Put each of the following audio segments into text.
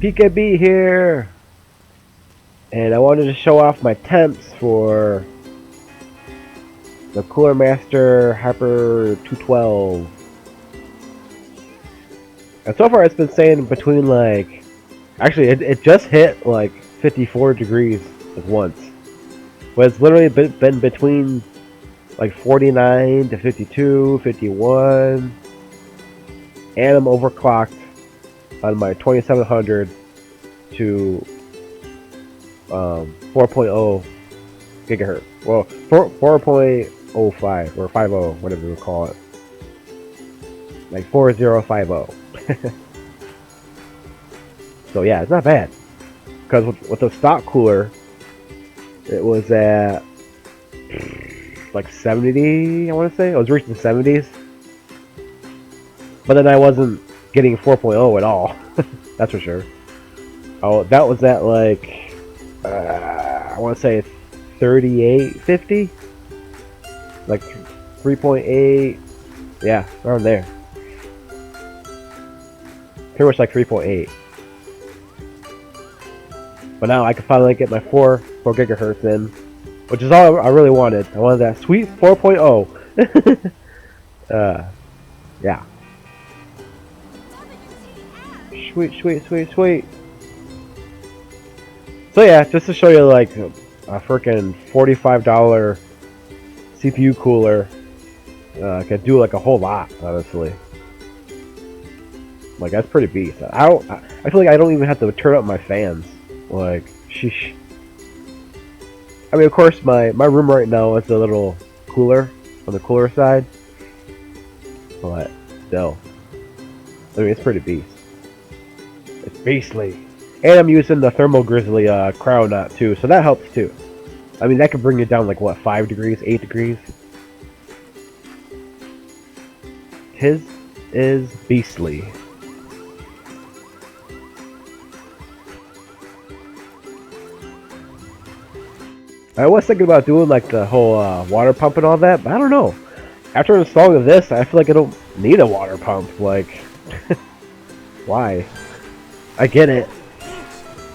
PKB here, and I wanted to show off my temps for the Cooler Master Hyper 212. And so far it's been saying between like, actually it just hit like 54 degrees like once, but it's literally been between like 49 to 52, 51, and I'm overclocked on my 2700 to 4.0 gigahertz. Well, 4.05 or 50, whatever you call it. Like 4050. So yeah, it's not bad. Because with the stock cooler, it was at like 70, I want to say. I was reaching the 70s. But then I wasn't getting 4.0 at all. That's for sure. Oh, that was at like, I want to say 3850? Like 3.8. Yeah, around there. Pretty much like 3.8. But now I can finally get my 4 gigahertz in, which is all I really wanted. I wanted that sweet 4.0. Yeah. Sweet. So yeah, just to show you like a freaking $45 CPU cooler can do like a whole lot, honestly. Like that's pretty beast. I feel like I don't even have to turn up my fans. Like, sheesh. I mean, of course, my room right now is a little cooler on the cooler side, but still, I mean, it's pretty beast. It's beastly. And I'm using the Thermal Grizzly cryo knot too, so that helps too. I mean, that could bring it down like what, 5 degrees, 8 degrees. His is beastly. I was thinking about doing like the whole water pump and all that, but I don't know. After installing this, I feel like I don't need a water pump. Like, why? I get it.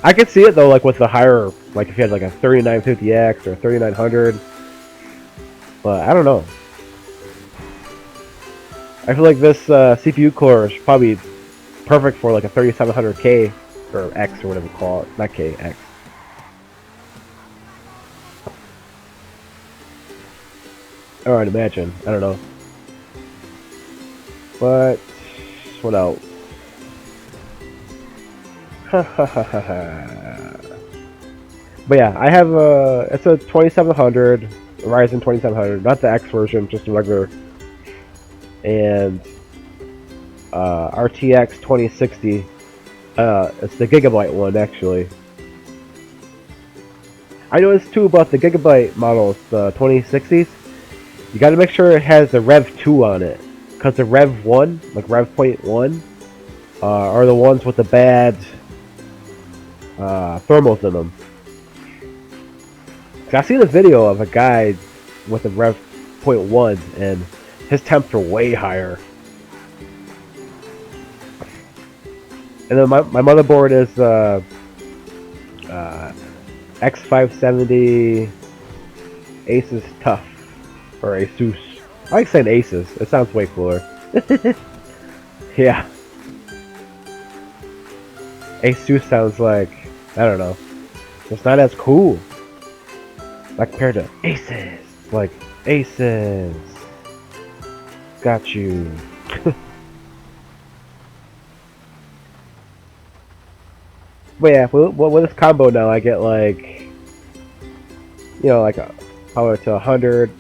I could see it though, like with the higher, like if you had like a 3950X or 3900. But I don't know. I feel like this CPU core is probably perfect for like a 3700K or X or whatever you call it. Not K, X. Or I'd imagine. I don't know. But what else? But yeah, I have it's a 2700 Ryzen 2700, not the X version, just the regular, and RTX 2060. It's the Gigabyte one actually. I noticed too about the Gigabyte models, the 2060s. You gotta make sure it has the Rev 2 on it, because the Rev 1, like Rev point 1, are the ones with the bad thermals in them. I've seen a video of a guy with a Rev point 1 and his temps are way higher. And then my motherboard is X570 Asus Tough. Or Asus. I like saying Asus. It sounds way cooler. Yeah. Asus sounds like, I don't know. It's not as cool. Like compared to Asus. Like, Asus. Got you. But yeah, with this combo now, I get like, you know, like power to 100.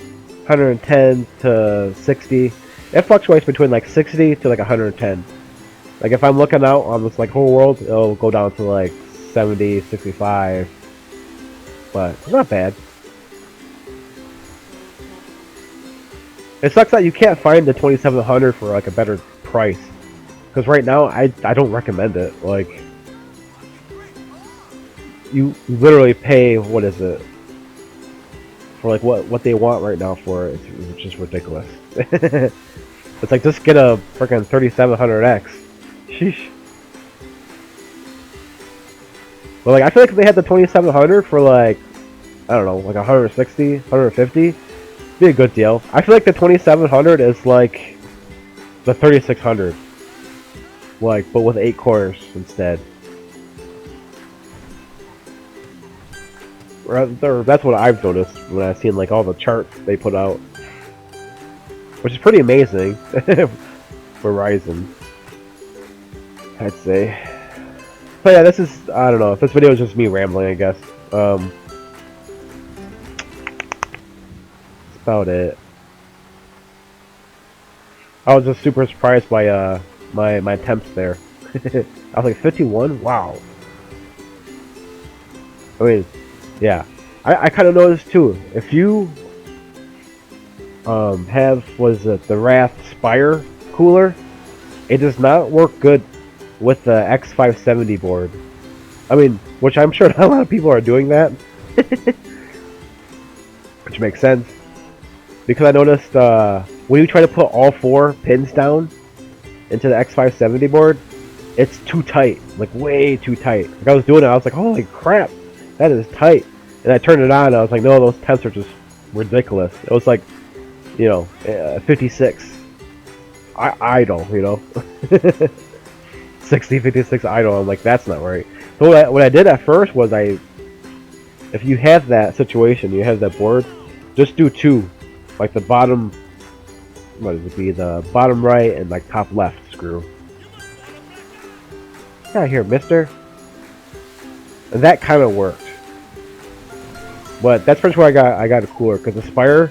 110 to 60. It fluctuates between like 60 to like 110. Like if I'm looking out on this like whole world, it'll go down to like 70, 65. But it's not bad. It sucks that you can't find the 2700 for like a better price. Because right now I don't recommend it. Like, you literally pay, what is it? For like what they want right now for it, it's just ridiculous. It's like, just get a freaking 3700X. Sheesh. But like I feel like if they had the 2700 for like I don't know, like 160, 150, be a good deal. I feel like the 2700 is like the 3600, like but with 8 cores instead. Or that's what I've noticed when I've seen like all the charts they put out, which is pretty amazing for Ryzen, I'd say. But yeah, this is, I don't know, this video is just me rambling, I guess. That's about it. I was just super surprised by my temps there. I was like 51? Wow. I mean, yeah. I kind of noticed too. If you have, was it the Wrath Spire cooler, it does not work good with the X570 board. I mean, which I'm sure not a lot of people are doing that. Which makes sense. Because I noticed when you try to put all 4 pins down into the X570 board, it's too tight. Like way too tight. Like I was doing it, I was like, holy crap, that is tight. And I turned it on, and I was like, no, those temps are just ridiculous. It was like, you know, 56 idle, you know. 60, 56 idle. I'm like, that's not right. So what I did at first was if you have that situation, you have that board, just do 2. Like the bottom, what does it be? The bottom right and like top left screw. Get out of here, mister. And that kind of worked. But that's pretty much why I got a cooler, because the Spire,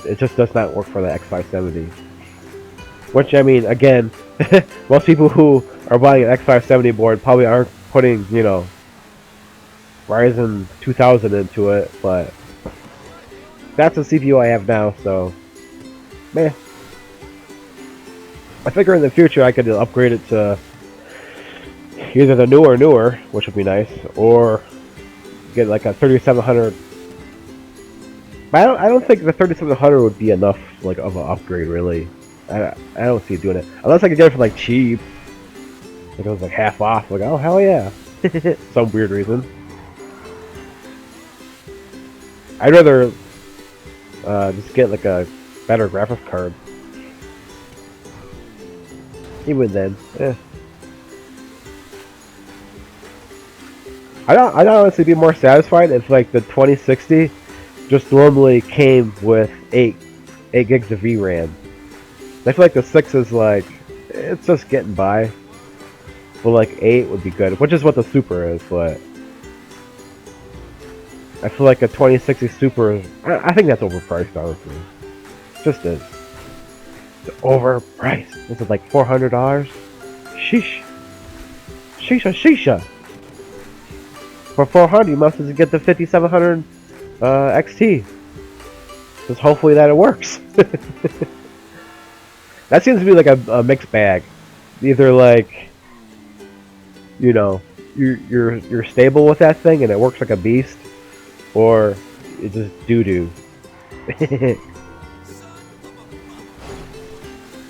it just does not work for the X570. Which, I mean, again, most people who are buying an X570 board probably aren't putting, you know, Ryzen 2000 into it, but that's the CPU I have now, so meh. I figure in the future I could upgrade it to either the newer, which would be nice, or get like a 3700. But I don't think the 3700 would be enough like of an upgrade really. I don't see it doing it unless I could get it for like cheap. Like it was like half off. Like, oh hell yeah, some weird reason. I'd rather just get like a better graphics card. Even then, I'd honestly be more satisfied if like the 2060 just normally came with 8 gigs of VRAM. I feel like the 6 is like, it's just getting by. But like 8 would be good, which is what the Super is, but I feel like a 2060 Super, I think that's overpriced, honestly. It just is. It's overpriced. Is it like $400? Sheesh. Sheesha, sheesha. For 400, you must get the 5700 XT. Just hopefully that it works. That seems to be like a mixed bag. Either like, you know, you're stable with that thing and it works like a beast, or it's just doo doo.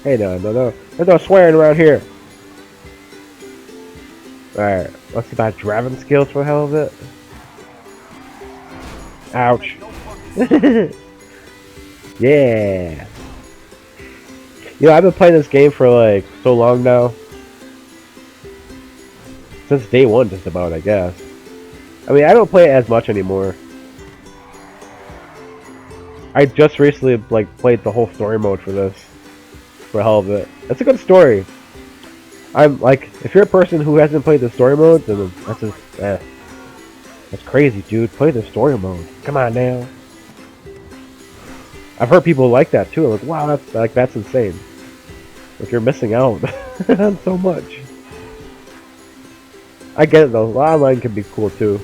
Hey, no, there's no swearing around here. Alright, let's see about driving skills for the hell of it. Ouch. Yeah. You know, I've been playing this game for like so long now. Since day one, just about, I guess. I mean, I don't play it as much anymore. I just recently like played the whole story mode for this. For the hell of it. It's a good story. I'm like, if you're a person who hasn't played the story mode, then that's just, that's crazy, dude. Play the story mode. Come on now. I've heard people like that too. Like, wow, that's insane. Like you're missing out on so much. I get it though. Online can be cool too.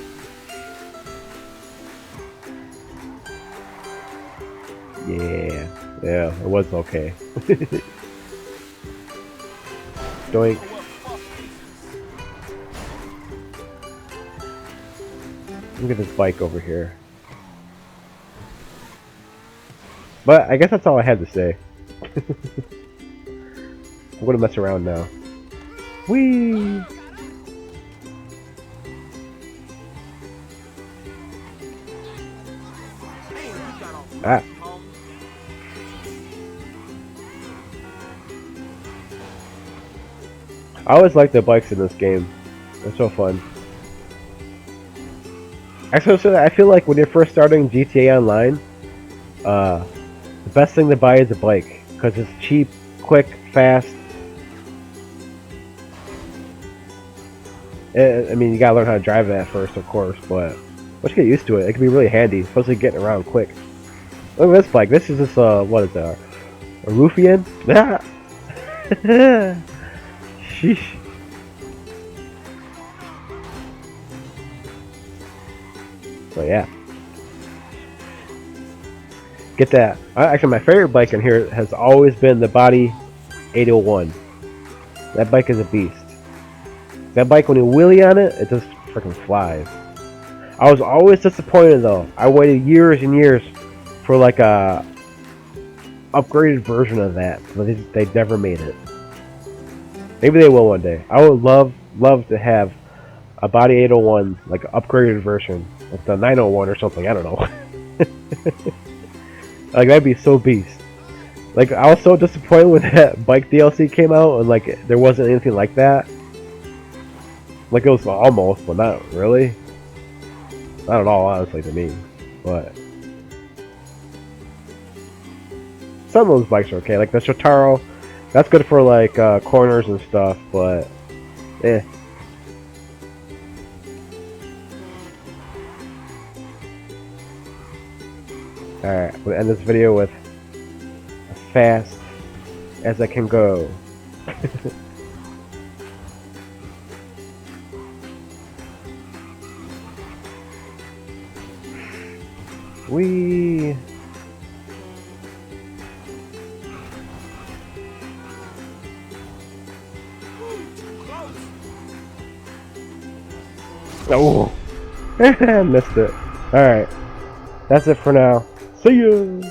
Yeah, it was okay. Doink. Look at this bike over here. But I guess that's all I had to say. I'm gonna mess around now. Whee! I always like the bikes in this game. They're so fun. Actually, I feel like when you're first starting GTA Online, the best thing to buy is a bike because it's cheap, quick, fast. I mean, you gotta learn how to drive it at first, of course, but once you get used to it, it can be really handy, especially getting around quick. Look at this bike. This is just what is that? A Ruffian? Sheesh. So yeah. Get that. Actually, my favorite bike in here has always been the Body 801. That bike is a beast. That bike, when you wheelie on it, it just freaking flies. I was always disappointed though. I waited years and years for like a upgraded version of that, but they never made it. Maybe they will one day. I would love to have a Body 801, like an upgraded version, like the 901 or something. I don't know. Like that'd be so beast. Like I was so disappointed when that bike DLC came out and like there wasn't anything like that. Like it was almost, but not really. Not at all, honestly, to me. But some of those bikes are okay. Like the Shotaro, that's good for like corners and stuff, but eh. Alright, I'm gonna end this video with as fast as I can go. Wee. Oh, missed it. Alright, that's it for now. See ya!